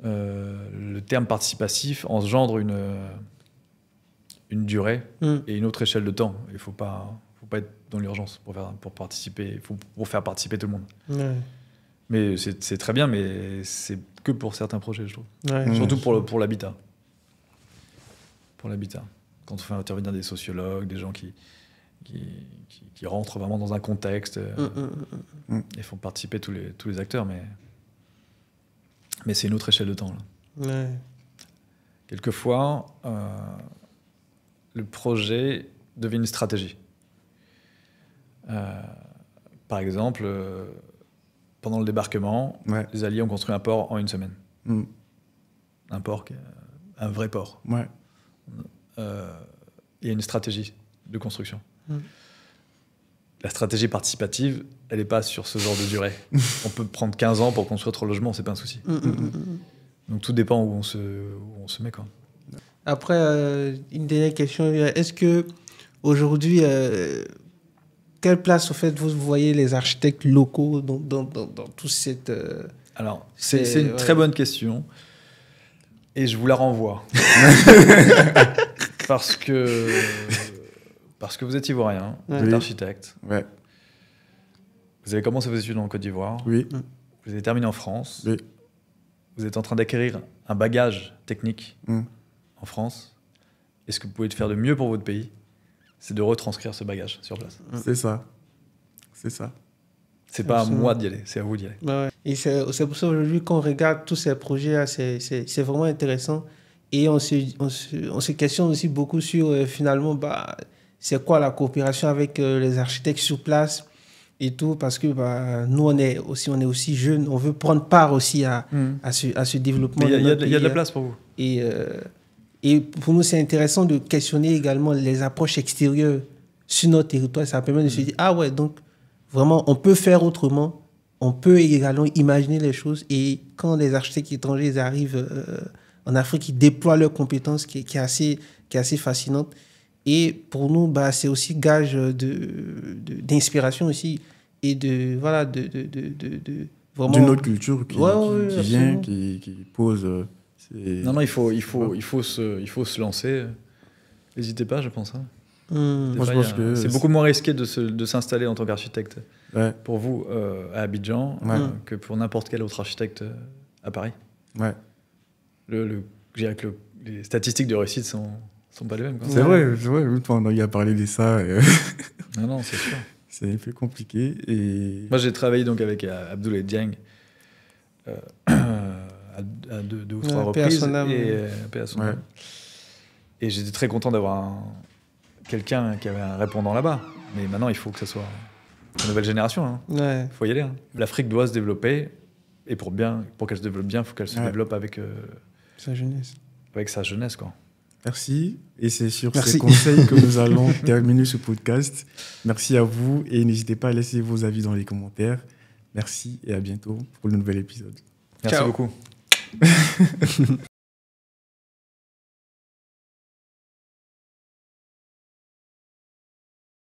Le terme participatif engendre une durée et une autre échelle de temps. Il ne faut pas être dans l'urgence pour participer. Pour faire participer tout le monde. Mais c'est très bien, mais c'est que pour certains projets, je trouve. Surtout pour l'habitat. Pour l'habitat. Quand on fait intervenir des sociologues, des gens qui rentrent vraiment dans un contexte et font participer tous les acteurs, mais c'est une autre échelle de temps. Là. Quelquefois, le projet devient une stratégie. Par exemple, pendant le débarquement, les Alliés ont construit un port en 1 semaine. Un port, un vrai port. Il y a une stratégie de construction. La stratégie participative, elle n'est pas sur ce genre de durée. On peut prendre 15 ans pour construire 3 logements, c'est pas un souci. Donc tout dépend où on se met. Quoi. Après, une dernière question. Est-ce que aujourd'hui, quelle place, au fait, vous voyez les architectes locaux dans toute cette... Alors, c'est une très bonne question. Et je vous la renvoie. Parce que vous êtes ivoirien, vous êtes architecte. Vous avez commencé vos études en Côte d'Ivoire. Vous avez terminé en France. Vous êtes en train d'acquérir un bagage technique en France. Et ce que vous pouvez faire de mieux pour votre pays, c'est de retranscrire ce bagage sur place. C'est ça. C'est pas à moi d'y aller, c'est à vous d'y aller. Et c'est pour ça aujourd'hui qu'on regarde tous ces projets-là, c'est vraiment intéressant. Et on se questionne aussi beaucoup sur finalement, c'est quoi la coopération avec les architectes sur place et tout, parce que nous, on est aussi jeunes, on veut prendre part aussi à ce développement. Il y a de la place pour vous. Et pour nous, c'est intéressant de questionner également les approches extérieures sur notre territoire. Ça permet de se dire, donc vraiment, on peut faire autrement, on peut également imaginer les choses. Et quand les architectes étrangers arrivent en Afrique, ils déploient leurs compétences qui est assez fascinante. Et pour nous, c'est aussi gage d'inspiration aussi et vraiment d'une autre culture qui vient, qui pose. Non, il faut se lancer. N'hésitez pas, je pense. Moi, je pense que c'est beaucoup moins risqué de s'installer en tant qu'architecte pour vous à Abidjan que pour n'importe quel autre architecte à Paris. Je dirais que les statistiques de réussite sont pas les mêmes. C'est vrai, on y a parlé de ça. Non, c'est sûr. C'est un peu compliqué. Et... Moi, j'ai travaillé donc avec Abdoulaye Dieng à 2 ou 3 reprises. Et j'étais très content d'avoir quelqu'un qui avait un répondant là-bas. Mais maintenant, il faut que ce soit la nouvelle génération. Il faut y aller. L'Afrique doit se développer. Et pour qu'elle se développe bien, il faut qu'elle se développe avec... sa jeunesse. avec sa jeunesse, quoi. Merci. Et c'est sur ces conseils que nous allons terminer ce podcast. Merci à vous et n'hésitez pas à laisser vos avis dans les commentaires. Merci et à bientôt pour le nouvel épisode. Merci beaucoup.